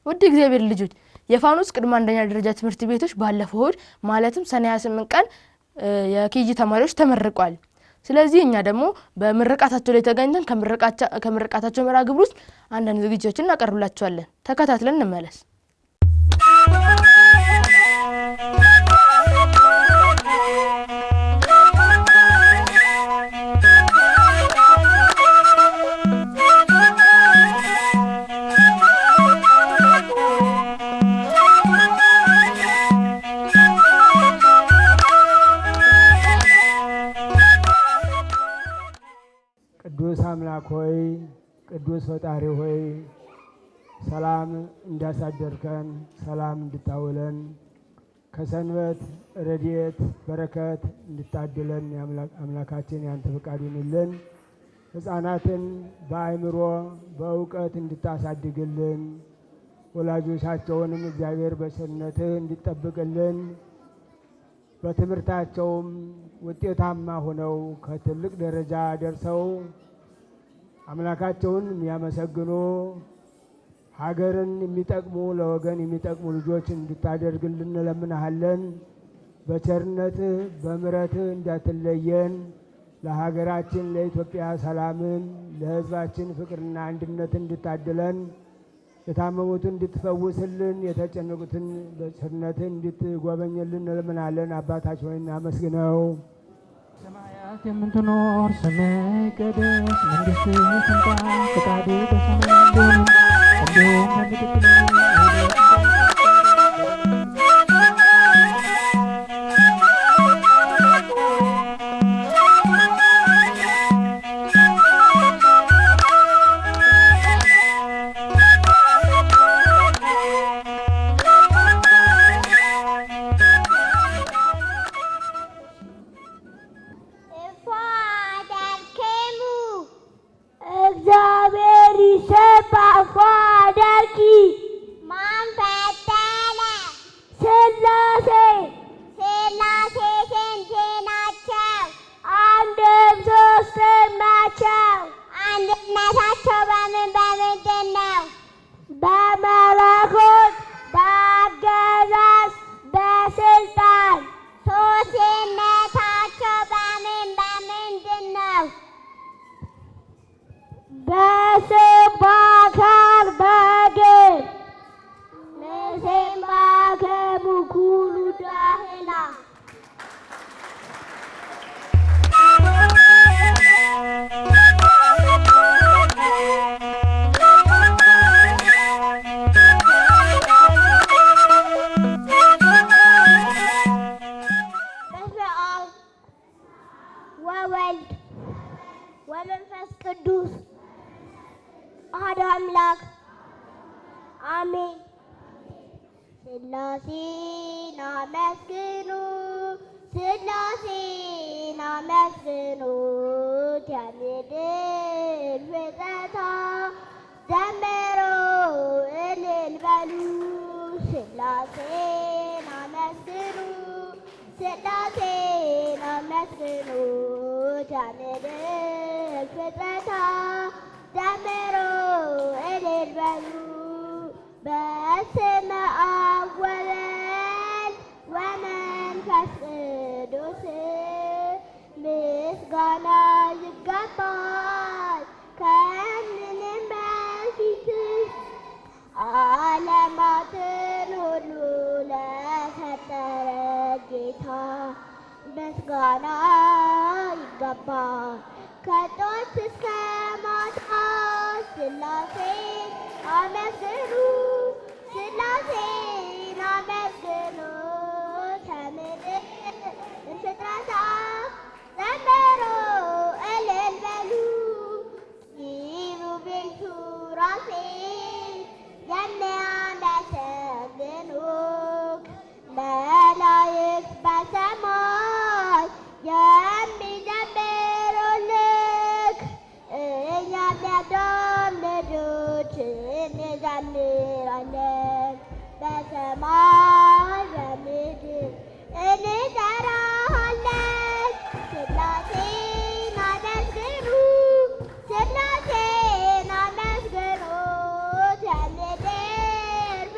ውድ እግዚአብሔር ልጆች የፋኖስ ቅድመ አንደኛ ደረጃ ትምህርት ቤቶች ባለፈው እሁድ ማለትም ሰኔ 28 ቀን የኬጂ ተማሪዎች ተመርቀዋል። ስለዚህ እኛ ደግሞ በምርቃታቸው ላይ ተገኝተን ከምርቃታቸው መርሃ ግብር ውስጥ አንዳንድ ዝግጅቶችን እናቀርብላችኋለን። ተከታትለን እንመለስ። ቅዱስ አምላክ ሆይ ቅዱስ ፈጣሪ ሆይ ሰላም እንዳሳደርከን ሰላም እንድታውለን ከሰንበት ረድኤት በረከት እንድታድለን አምላካችን ያንተ ፈቃድ ይሁንልን። ሕፃናትን በአእምሮ በእውቀት እንድታሳድግልን ወላጆቻቸውንም እግዚአብሔር በቸርነትህ እንድትጠብቅልን በትምህርታቸውም ውጤታማ ሆነው ከትልቅ ደረጃ ደርሰው አምላካቸውን የሚያመሰግኑ ሀገርን የሚጠቅሙ ለወገን የሚጠቅሙ ልጆች እንድታደርግልን እንለምንሃለን። በቸርነትህ በምሕረትህ እንዳትለየን ለሀገራችን ለኢትዮጵያ ሰላምን ለሕዝባችን ፍቅርና አንድነትን እንድታድለን የታመሙትን እንድትፈውስልን የተጨነቁትን በቸርነትህ እንድትጎበኝልን እንለምናለን። አባታችን ሆይ እናመስግነው። ሰማያት የምትኖር ስምህ ይቀደስ፣ መንግሥትህ ትምጣ፣ ፈቃድህ በሰማይ እንደሆነች እንዲሁም በምድር ላይ ወመንፈስ ቅዱስ አሐዱ አምላክ አሜን። ሥላሴን አመስግኑ ሥላሴን አመስግኑት የምድር ፍጥረታት ዘምሩ እልል በሉ። ሥላሴን አመስግኑ ሥላሴን አመስግኑት የምድር ፍጥረታት ዘምሩ እልል በሉ። በስመ አብ ወወልድ ወመንፈስ ቅዱስ ምስጋና ይገባል ከምንም በፊት ዓለማትን ሁሉ ለፈጠረ ጌታ ምስጋና ይገባል ከጧት እስከ ማታ። ሥላሴን አመስግኑ ሥላሴን አመስግኑ ከምድር ፍጥረታት ዘምሩ እልል በሉ። ኪሩቤል ሱራፌል የሚያመሰግኑህ መላእክት በሰማይ የሚዘምሩልህ እኛም የአዳም ልጆች እንዘምራለን። በሰማይ በምድር እንጠራሃለን። ሥላሴን አመስግኑ ሥላሴን አመስግኑ የምድር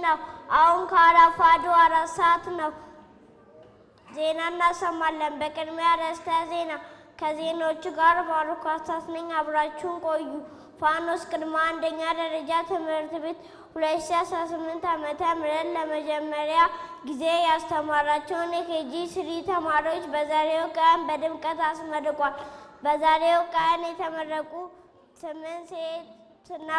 ነው። አሁን ከረፋዱ 4 ሰዓት ነው። ዜና እናሰማለን። በቅድሚያ ርዕሰ ዜና። ከዜናዎቹ ጋር ባሩክ አስታስ ነኝ። አብራችሁን ቆዩ። ፋኖስ ቅድመ አንደኛ ደረጃ ትምህርት ቤት 2018 ዓመተ ምህረት ለመጀመሪያ ጊዜ ያስተማራቸውን የኬጂ 3 ተማሪዎች በዛሬው ቀን በድምቀት አስመርቋል። በዛሬው ቀን የተመረቁ 8 ሴትና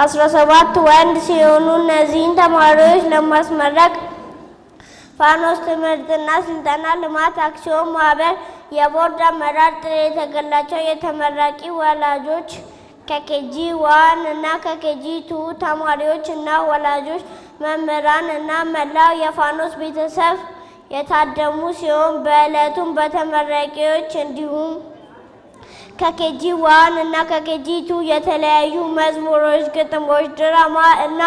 17 ወንድ ሲሆኑ እነዚህን ተማሪዎች ለማስመረቅ ፋኖስ ትምህርትና ስልጠና ልማት አክሲዮን ማህበር የቦርድ አመራር ጥሪ የተገላቸው የተመራቂ ወላጆች ከኬጂ 1 እና ከኬጂ 2 ተማሪዎች እና ወላጆች፣ መምህራን እና መላው የፋኖስ ቤተሰብ የታደሙ ሲሆን በዕለቱም በተመራቂዎች እንዲሁም ከኬጂ 1 እና ከኬጂ 2 የተለያዩ መዝሙሮች፣ ግጥሞች፣ ድራማ እና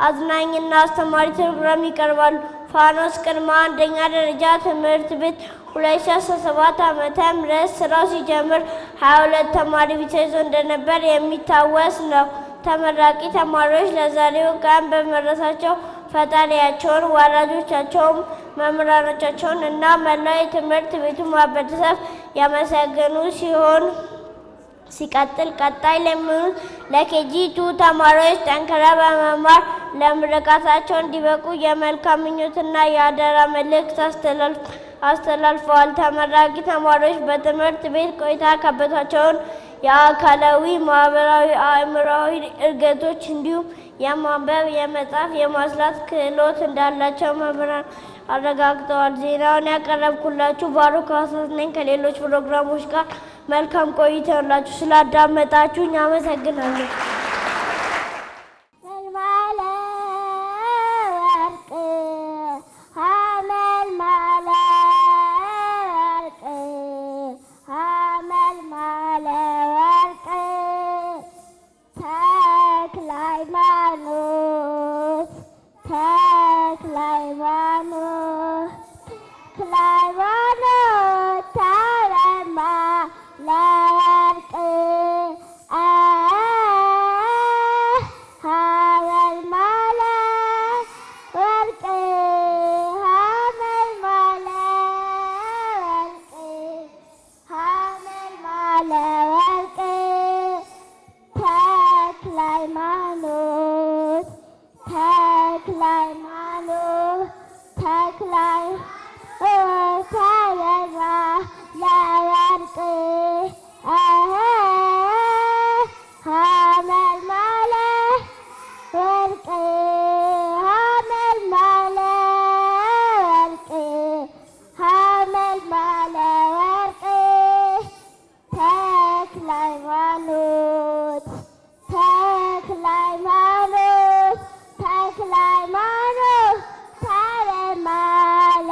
አዝናኝና አስተማሪ ፕሮግራም ይቀርባሉ። ፋኖስ ቅድመ አንደኛ ደረጃ ትምህርት ቤት 2017 ዓመተ ምህረት ስራው ሲጀምር 22 ተማሪ ብቻ ይዞ እንደነበር የሚታወስ ነው። ተመራቂ ተማሪዎች ለዛሬው ቀን በመድረሳቸው ፈጣሪያቸውን፣ ወላጆቻቸውን፣ መምህራኖቻቸውን እና መላው የትምህርት ቤቱ ማህበረሰብ ያመሰገኑ ሲሆን ሲቀጥል ቀጣይ ለሚሆኑት ለኬጂ 2 ተማሪዎች ጠንክራ በመማር ለምርቃታቸው እንዲበቁ የመልካም ምኞትና የአደራ መልእክት አስተላልፈዋል። ተመራቂ ተማሪዎች በትምህርት ቤት ቆይታ ያካበቷቸውን የአካላዊ፣ ማህበራዊ፣ አእምሯዊ እድገቶች እንዲሁም የማንበብ፣ የመጻፍ፣ የማስላት ክህሎት እንዳላቸው መምህራን አረጋግጠዋል። ዜናውን ያቀረብኩላችሁ ባሩክ አስታስ ነኝ። ከሌሎች ፕሮግራሞች ጋር መልካም ቆይታ ይሁንላችሁ። ስላዳመጣችሁኝ አመሰግናለሁ።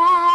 Thank you.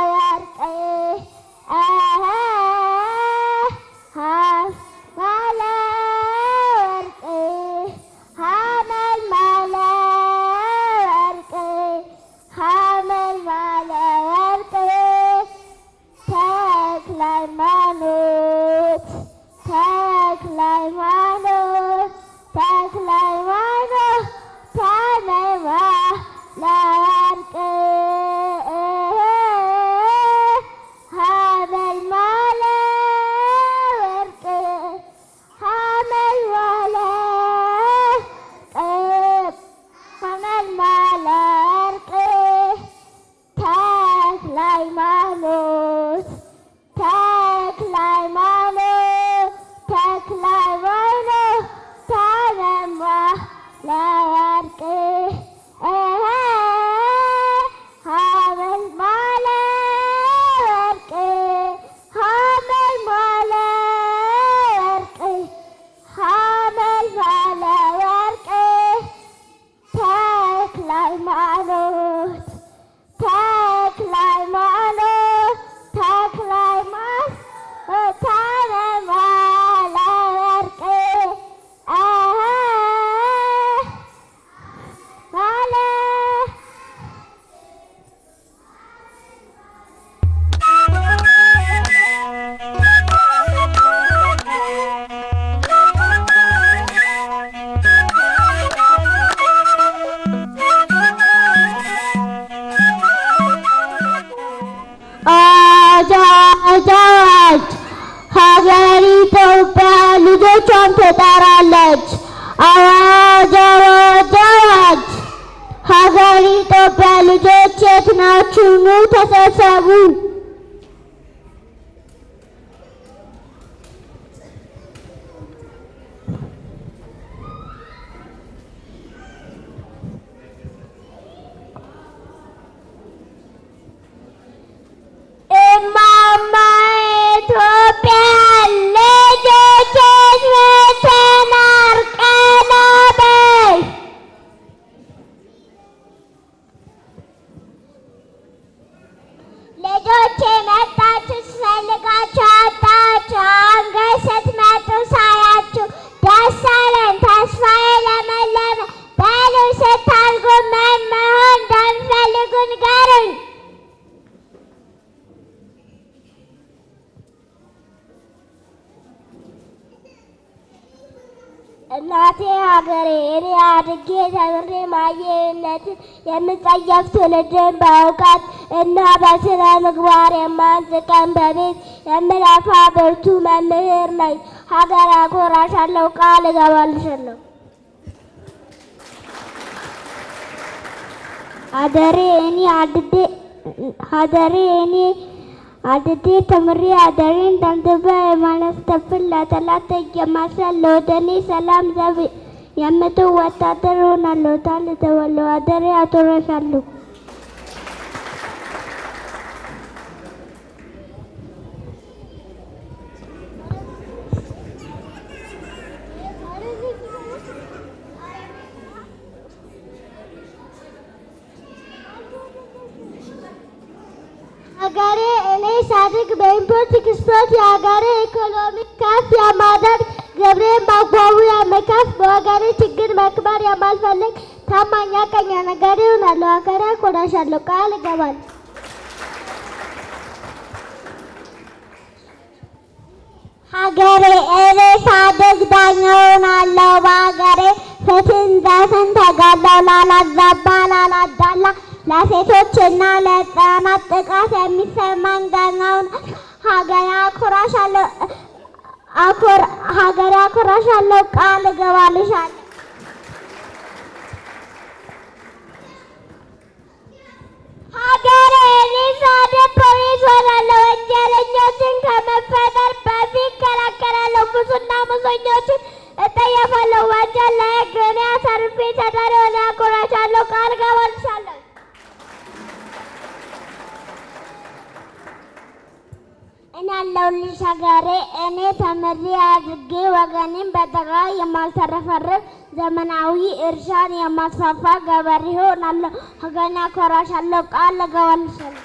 ሁላችሁ ኑ ተሰብሰቡ። እማማ ኢትዮጵያ ልጆችሽ ተናርቀና በይ ልጆቼ መጣችሁ ስፈልጋችሁ አጣችሁ አንገት ስትመጡ ሳያችሁ ደስ አለን ተስፋዬ ለመለመ በሉ ስታድጉ ምን መሆን እንደምትፈልጉ ንገሩኝ። እናቴ ሀገሬ እኔ አድጌ ተምሬ ማየነትን የምጸየፍ ትውልድን በእውቀት እና በስነ ምግባር የማንጥቀን በቤት የምለፋ ብርቱ መምህር ነኝ። ሀገር አኮራሻለሁ፣ ቃል እገባልሻለሁ። ሀገሬ እኔ አድጌ ተምሬ አደሬን ደምድቤ የማላስተፍር ለጠላት የማስል ለወደኔ ሰላም ዘብ የምትው ወታደር ሆናለሁ። ታልተወለሁ አደሬ አቶረሻለሁ። ሀገሬ እኔ ሳድግ በኢምፖርት ኤክስፖርት የሀገሬ ኢኮኖሚ ከፍ የማድረግ ግብሬን በአግባቡ የምከፍ በወገኔ ችግር መክበር የማልፈልግ ታማኝ ቀኛ ነጋዴ እሆናለሁ። ሀገሬ አኮራሻለሁ፣ ቃል እገባለሁ። ሀገሬ እኔ ሳድግ ዳኛ እሆናለሁ። በሀገሬ ፍትህ ዘፈን ተጋድሎ ላላዛባ ላላዳላ ለሴቶችና ለሕፃናት ጥቃት የሚሰማን ዳኛውን ሀገሬ አኮራሻለሁ፣ ቃል እገባልሻለሁ። ሀገሬ እኔ ሳድግ ፖሊስ እሆናለሁ። ወንጀለኞችን ከመፈጠር በፊት እከላከላለሁ። ሙስና ሙሰኞችን እጠየፋለሁ። ወንጀል ለሕግ እኔ አሳልፌ እሰጣለሁ። እኔ አኮራሻለሁ፣ ቃል እገባልሻለሁ። እኔ አለሁልሽ ሀገሬ እኔ ተምሬ አድጌ ወገኔን በጠጋ የማልተረፈርፍ ዘመናዊ እርሻን የማስፋፋ ገበሬ እሆናለሁ። ሀገሬን አኮራሻለሁ፣ ቃል እገባልሻለሁ።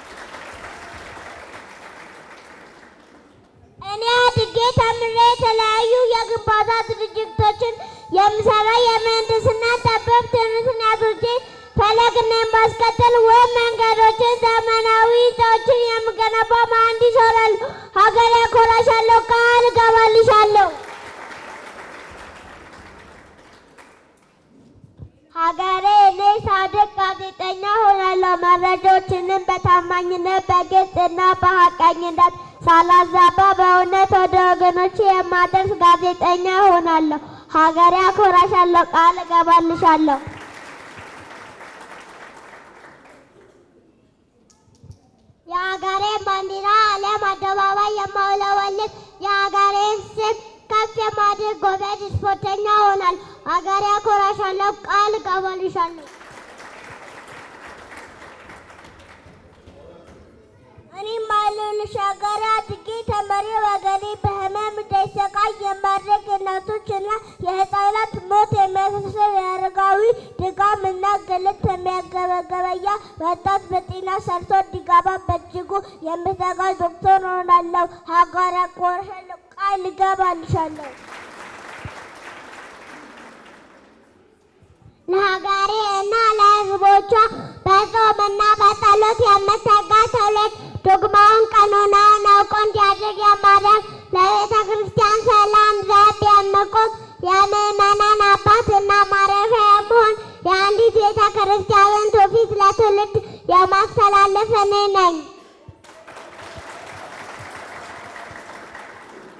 እኔ አድጌ ተምሬ የተለያዩ የግንባታ ድርጅቶችን የምሰራ የምህንድስና ጠበብት ምክንያቶቼ ፈለግና የማስቀጥል ውብ መንገዶችን ዘመናዊ ህንፃዎችን የምገነባ መሀንዲስ እሆናለሁ። ሀገሬ አኮራሻለሁ፣ ቃል እገባልሻለሁ። ሀገሬ እኔ ሳድግ ጋዜጠኛ እሆናለሁ። መረጃዎችንም በታማኝነት በግልጽና በሀቀኝነት ሳላዛባ በእውነት ወደ ወገኖች የማደርስ ጋዜጠኛ እሆናለሁ። ሀገሬ አኮራሻለሁ፣ ቃል እገባልሻለሁ። የሀገሬን ባንዲራ ዓለም አደባባይ የማውለበልብ የሀገሬን ስም ከፍ የማድረግ ጎበዝ ስፖርተኛ እሆናለሁ። ሀገሬ አኮራሻለሁ፣ ቃል እገባልሻለሁ። እኔም አለሁልሽ ሀገሬ አድጌ ተምሬ ወገኔ በህመም እንዳይሰቃይ የማድረግ እናቶችና የህፃናት ሞት የሚያሳስብ የአረጋዊ ድጋም እና ግልት የሚያገበገበያ ወጣት በጤና ሰርቶ እንዲገባ በእጅጉ የምተጋ ዶክተር እሆናለሁ። ሀገሬ አኮራሻለሁ፣ ቃል እገባልሻለሁ። ለሀገሬ እና ለህዝቦቿ በጾምና በጸሎት የምተጋ ትውልድ ዶግማውን ቀኖናውን አውቆ እንዲያድግ የማድረግ ለቤተ ክርስቲያን ሰላም ዘብ የምቆም የምዕመናን አባትና ማረፊያ የምሆን የአንዲት ቤተ ክርስቲያንን ትውፊት ለትውልድ የማስተላለፍ እኔ ነኝ።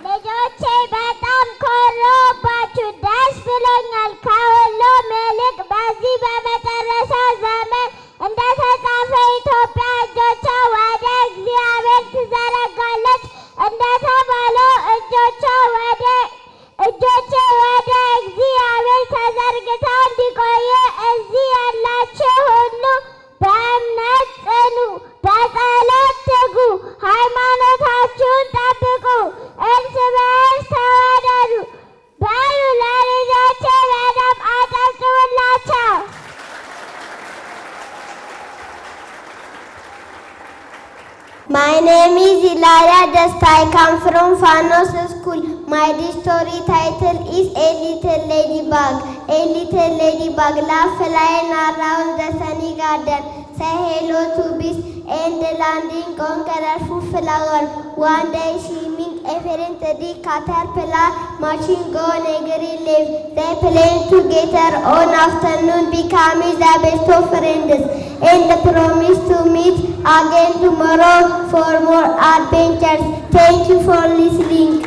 ልጆቼ በጣም ኮራሁባችሁ፣ ደስ ብሎኛል። ከሁሉም ይልቅ በዚህ በመጨረሻ ዘመን እንደተጻፈ ኢትዮጵያ My name is Ilaria Desta. I come from Fanos School. My story title is A Little Ladybug. A little ladybug laugh flying around the sunny garden. Say hello to bees and landing on colorful flower. One day she met a friend, the caterpillar, marching on a green leaf. They played together on afternoon, becoming the best of friends. And promise to meet again tomorrow for more adventures. Thank you for listening.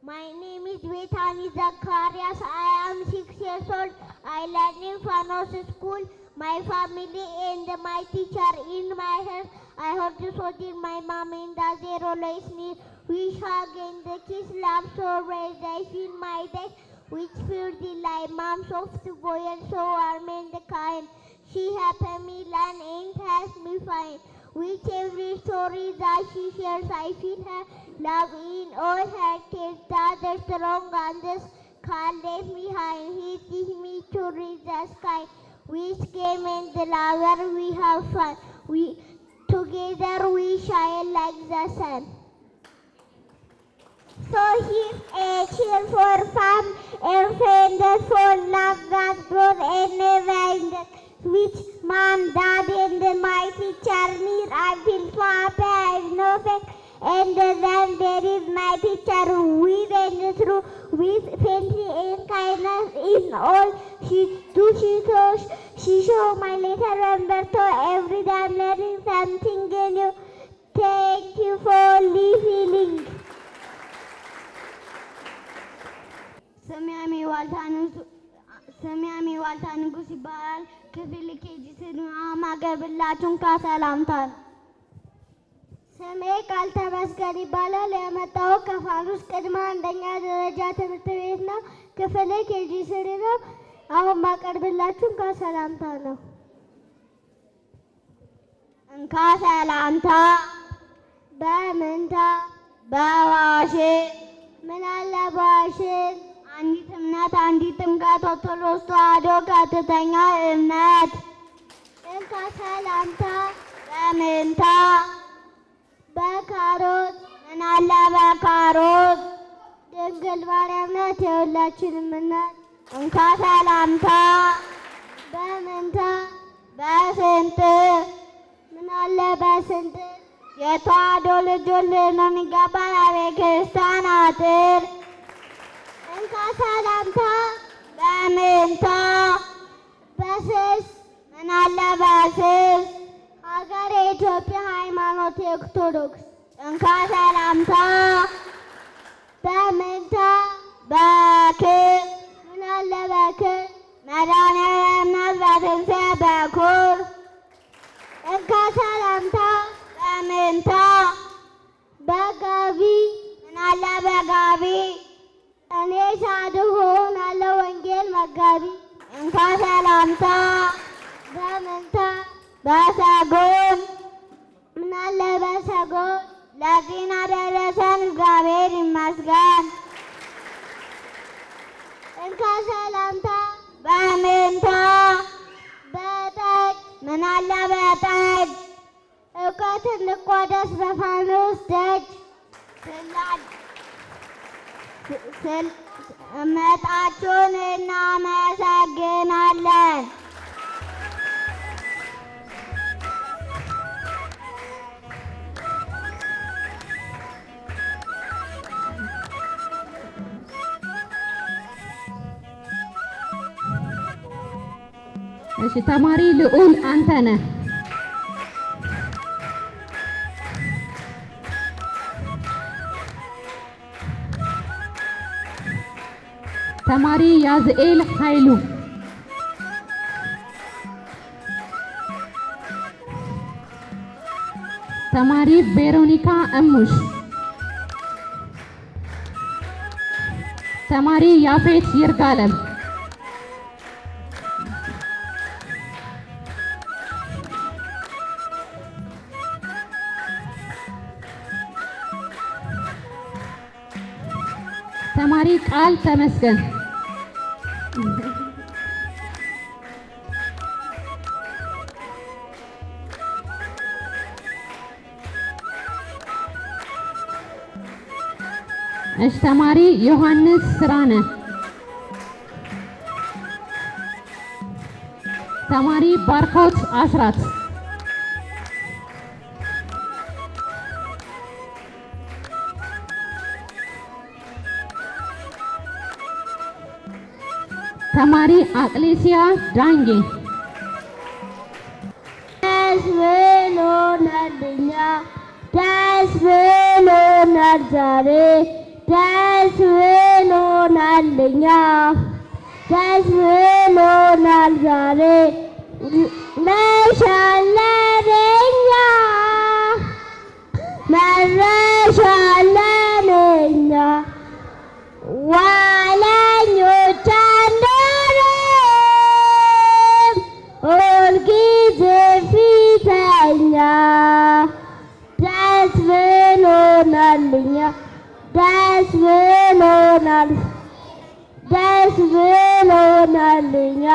My name is Vetani Zacharias. I am 6 years old. I learn in Fanos School. My family and my teacher in my head. I heard to so did my mom in the zero lays me. We hug and the kiss love so raised I feel my day. Which feel the light, mom soft boy and so warm and kind. She helped me learn and helps me find. With every story that she shares, I feel her love in all her tears. The strong and the can't leave me behind. He teaches me to reach the sky. We scream and the lover we have fun. Together we shine like the sun. So here's a cheer for fun and friends for love that grows and never ends. Which mom, dad, and my teacher near, I feel so happy, I have no fear. And then there is my teacher, we went through with fancy and kindness in all. She showed my little Roberto every day I'm learning something new. Thank you for listening. ዋልታ ንጉስ ይባላል። ክፍል ኬጂ ማቀርብላችሁን ከሰላምታ ነው። ስሜ ቃል ተመስገን ይባላል። የመጣሁት ከፋኑስ ቅድመ አንደኛ ደረጃ ትምህርት ቤት ነው። ክፍል ኬጂ ነው። አሁን ማቀርብላችሁን ከሰላምታ ነው። እንካ ሰላምታ በምንታ በዋሽ ምን አለ በዋሽን አንዲት እምነት አንዲት ጥምቀት ኦርቶዶክስ ተዋሕዶ ቀጥተኛ እምነት። እንካ ሰላምታ በምንታ በካሮት ምን አለ በካሮት ድንግል ማርያም ናት የሁላችንም እናት። እንካ ሰላምታ በምንታ በስንት ምን አለ በስንት የተዋሕዶ ልጆች ልንሆን ይገባል አብያተ ክርስቲያናት። እንካ ሰላምታ በምንታ በስስ ምን አለ በስስ ሀገር የኢትዮጵያ ሃይማኖት ኦርቶዶክስ። እንካ ሰላምታ በምንታ በክር ምን አለ በክር መድኃኒዓለም ናት በትንሣኤ በኩር። እንካ ሰላምታ በምንታ በጋቢ ምን አለ በጋቢ እኔ ሳድግ እሆናለሁ ወንጌል መጋቢ። እንካ ሰላምታ በምንታ በሰጎን ምን አለ በሰጎን ለዚህን አደረሰን እግዚአብሔር ይመስገን። እንካ ሰላምታ በምንታ በጠጅ ምን አለ በጠጅ እውቀት እንቋደስ በፋኖስ ደጅ መጣችሁን እናመሰግናለን። እሺ ተማሪ ልዑል አንተነህ ተማሪ ያዝኤል ኃይሉ ተማሪ ቬሮኒካ እሙሽ ተማሪ ያፌት ይርጋለም ተማሪ ቃል ተመስገን እሺ ተማሪ ዮሐንስ ስራነ ተማሪ ባርኮት አስራት ተማሪ አቅሌሲያ ዳንጌ ደስ ብሎናልኛ ደስ ብሎናል ዛሬ ደስ ብሎናልኛ ደስ ብሎናል ዛሬ መሻለንኛ መረሻለንኛ ዋለኞች አንኖርም ሁልጊዜ ፊተኛ ደስ ብሎናልኛ ደስ ብሎናል ደስ ብሎናልኛ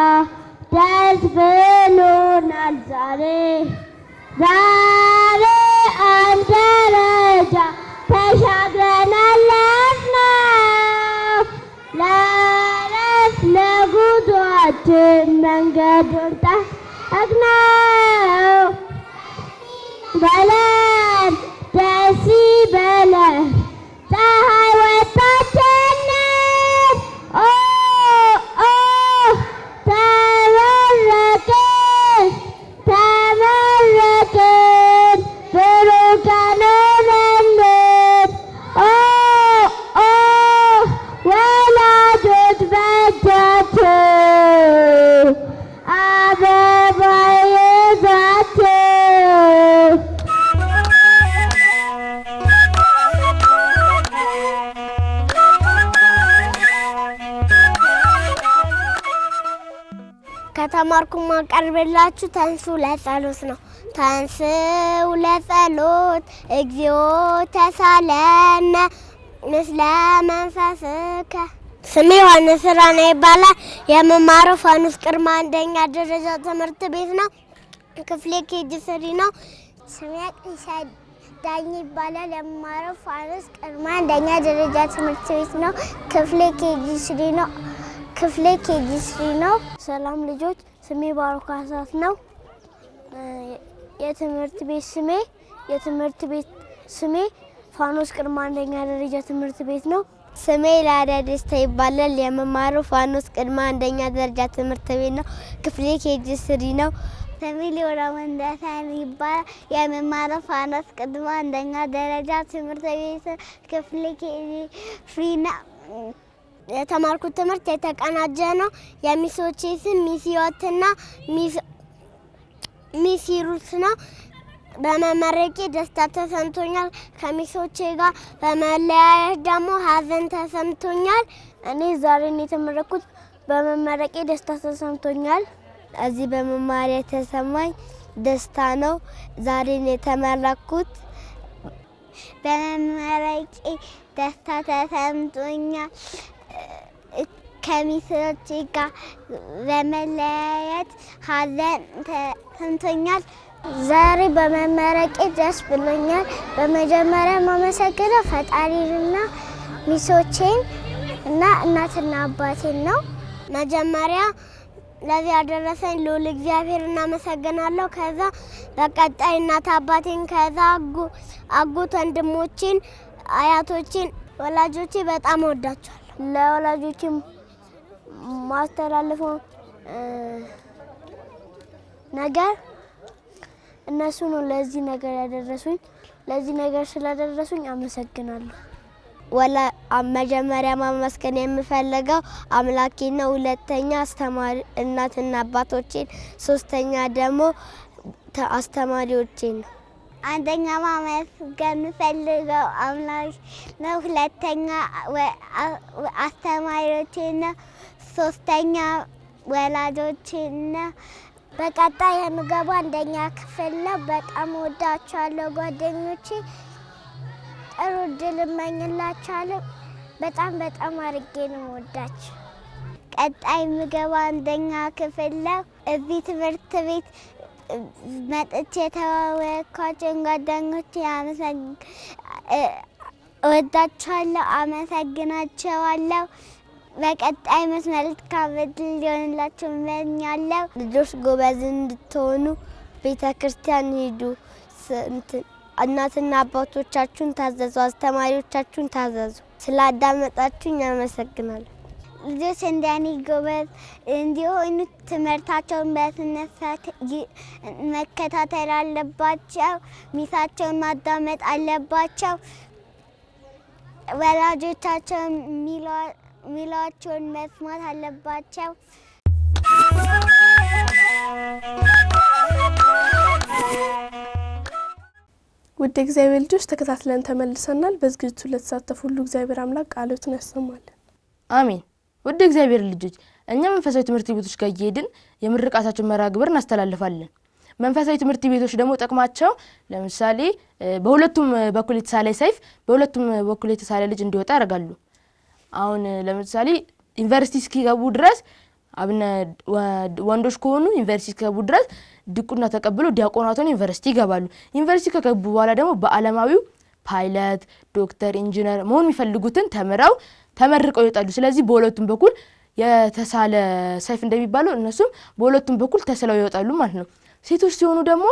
ደስ ብሎናል ዛሬ ዛሬ አንድ ደረጃ ተሻግረናል ለዕረፍት ለጉዟችን መንገዱን ጠረግነው በለን ደስ ይበለን ፀሐይ ወጣችልን ተመረቅን ተመረቅን ብሩህ ቀን ሆነልን ወላጆች በእጃቸው ከተማርኩ ማቀርብላችሁ ተንሱ ለጸሎት ነው። ተንሱ ለጸሎት እግዚኦ ተሳለነ ምስለ መንፈስከ። ስሜ ዮሐንስ ስራነ ይባላል። የምማረው ፋኑስ ቅድመ አንደኛ ደረጃ ትምህርት ቤት ነው። ክፍሌ ኬጂ 3 ነው። ስሜ አቅሊሻ ዳኝ ይባላል። የምማረው ፋኑስ ቅድመ አንደኛ ደረጃ ትምህርት ቤት ነው። ክፍሌ ኬጂ 3 ነው። ሰላም ልጆች፣ ስሜ ባሮክ አሳፍ ነው። የትምህርት ቤት ስሜ ፋኖስ ቅድመ አንደኛ ደረጃ ትምህርት ቤት ነው። ስሜ ላዳ ደስታ ይባላል። የምማረው ፋኖስ ቅድመ አንደኛ ደረጃ ትምህርት ቤት ነው። ክፍሌ ኬጂ 3 ነው። ስሜ ሊወራ ወንደሰን ይባላል። የምማረው ፋኖስ ቅድመ አንደኛ ደረጃ ትምህርት ቤት ክፍሌ ኬጂ 3 ነው። የተማርኩት ትምህርት የተቀናጀ ነው። የሚሶቼ ስም ሚስዮትና ሚስሩት ነው። በመመረቄ ደስታ ተሰምቶኛል። ከሚሶቼ ጋር በመለያየት ደግሞ ሀዘን ተሰምቶኛል። እኔ ዛሬ የተመረኩት በመመረቄ ደስታ ተሰምቶኛል። እዚህ በመማር የተሰማኝ ደስታ ነው። ዛሬ የተመረኩት በመመረቄ ደስታ ተሰምቶኛል። ከሚሶቼ ጋር በመለያየት ሀዘን ተሰምቶኛል። ዛሬ በመመረቄ ደስ ብሎኛል። በመጀመሪያ ማመሰግነው ፈጣሪንና ሚሶቼን እና እናትና አባቴን ነው። መጀመሪያ ለዚህ ያደረሰኝ ልዑል እግዚአብሔር እናመሰግናለሁ። ከዛ በቀጣይ እናት አባቴን፣ ከዛ አጎት ወንድሞቼን፣ አያቶቼን፣ ወላጆቼ በጣም እወዳቸዋለሁ። ለወላጆቼ ማስተላልፈው ነገር እነሱ ነው ለዚህ ነገር ያደረሱኝ። ለዚህ ነገር ስላደረሱኝ አመሰግናለሁ። መጀመሪያ ማመስገን የምፈልገው አምላኬን ነው። ሁለተኛ አስተማሪ እናትና አባቶቼን፣ ሶስተኛ ደግሞ አስተማሪዎቼን ነው። አንደኛ ማመስገን የምፈልገው አምላክ ነው። ሁለተኛ አስተማሪዎቼን ነው። ሶስተኛ ወላጆቼን ነው። በቀጣይ የምገባው አንደኛ ክፍል ነው። በጣም ወዳቸዋለሁ ጓደኞቼ። ጥሩ እድል እመኝላችኋለሁ። በጣም አድርጌ ነው ወዳችሁ። ቀጣይ የምገባው አንደኛ ክፍል ነው። እዚህ ትምህርት ቤት መጥቼ የተዋወቅኳቸውን ጓደኞቼ እወዳቸዋለሁ፣ አመሰግናቸዋለሁ። በቀጣይ መልካም እድል ሊሆንላችሁ እመኛለሁ። ልጆች ጎበዝ እንድትሆኑ ቤተክርስቲያን ሂዱ። እናትና አባቶቻችሁን ታዘዙ፣ አስተማሪዎቻችሁን ታዘዙ። ስላዳመጣችሁኝ አመሰግናለሁ። ልጆች እንደኔ ጎበዝ እንዲሆኑ ትምህርታቸውን በስነ ስርዓት መከታተል አለባቸው። ሚሳቸውን ማዳመጥ አለባቸው። ወላጆቻቸውን ሚሏቸውን መስማት አለባቸው። ውድ እግዚአብሔር ልጆች ተከታትለን ተመልሰናል። በዝግጅቱ ለተሳተፉ ሁሉ እግዚአብሔር አምላክ ቃሉን ያሰማልን። አሜን። ውድ እግዚአብሔር ልጆች እኛ መንፈሳዊ ትምህርት ቤቶች ጋር እየሄድን የምርቃታቸውን መርሃ ግብር እናስተላልፋለን። መንፈሳዊ ትምህርት ቤቶች ደግሞ ጠቅማቸው ለምሳሌ በሁለቱም በኩል የተሳለ ሰይፍ በሁለቱም በኩል የተሳለ ልጅ እንዲወጣ ያደርጋሉ። አሁን ለምሳሌ ዩኒቨርሲቲ እስኪገቡ ድረስ አብነ ወንዶች ከሆኑ ዩኒቨርሲቲ እስኪገቡ ድረስ ድቁና ተቀብለው ዲያቆናቱን ዩኒቨርሲቲ ይገባሉ። ዩኒቨርሲቲ ከገቡ በኋላ ደግሞ በአለማዊው ፓይለት፣ ዶክተር፣ ኢንጂነር መሆን የሚፈልጉትን ተመርቀው ይወጣሉ። ስለዚህ በሁለቱም በኩል የተሳለ ሰይፍ እንደሚባለው እነሱም በሁለቱም በኩል ተስለው ይወጣሉ ማለት ነው። ሴቶች ሲሆኑ ደግሞ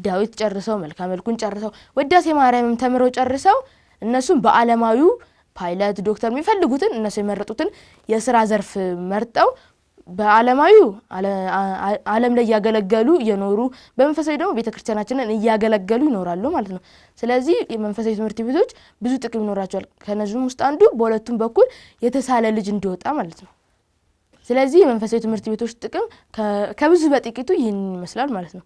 ዳዊት ጨርሰው መልካም መልኩን ጨርሰው ወዳሴ ማርያምም ተምረው ጨርሰው እነሱም በአለማዊው ፓይለት፣ ዶክተር የሚፈልጉትን እነሱ የመረጡትን የሥራ ዘርፍ መርጠው በአለማዊው ዓለም ላይ ያገለገሉ የኖሩ በመንፈሳዊ ደግሞ ቤተክርስቲያናችንን ያገለገሉ ይኖራሉ ማለት ነው። ስለዚህ የመንፈሳዊ ትምህርት ቤቶች ብዙ ጥቅም ይኖራቸዋል። ከነዚህም ውስጥ አንዱ በሁለቱም በኩል የተሳለ ልጅ እንዲወጣ ማለት ነው። ስለዚህ የመንፈሳዊ ትምህርት ቤቶች ጥቅም ከብዙ በጥቂቱ ይህን ይመስላል ማለት ነው።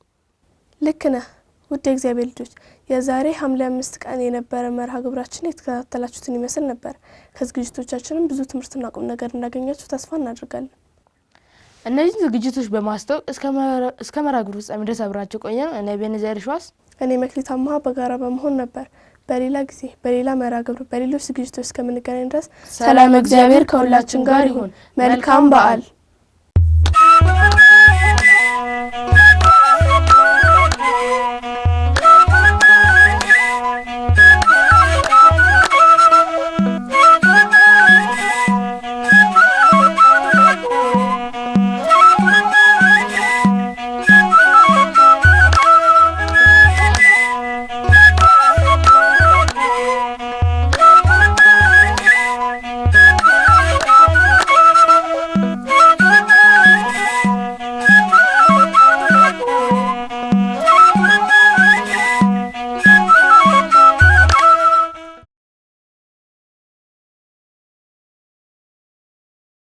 ልክ ነህ። ውድ እግዚአብሔር ልጆች የዛሬ ሐምሌ 5 ቀን የነበረ መርሃ ግብራችን የተከታተላችሁትን ይመስል ነበር። ከዝግጅቶቻችንም ብዙ ትምህርትና ቁም ነገር እንዳገኛችሁ ተስፋ እናደርጋለን። እነዚህ ዝግጅቶች በማስተዋወቅ እስከ መርሃ ግብሩ ፍጻሜ ድረስ አብራችሁ ቆየን። እኔ ቤንዛይር ሸዋስ እኔ መክሊታማ በጋራ በመሆን ነበር። በሌላ ጊዜ በሌላ መርሃ ግብር በሌሎች ዝግጅቶች እስከምንገናኝ ድረስ ሰላም እግዚአብሔር ከሁላችን ጋር ይሁን። መልካም በዓል።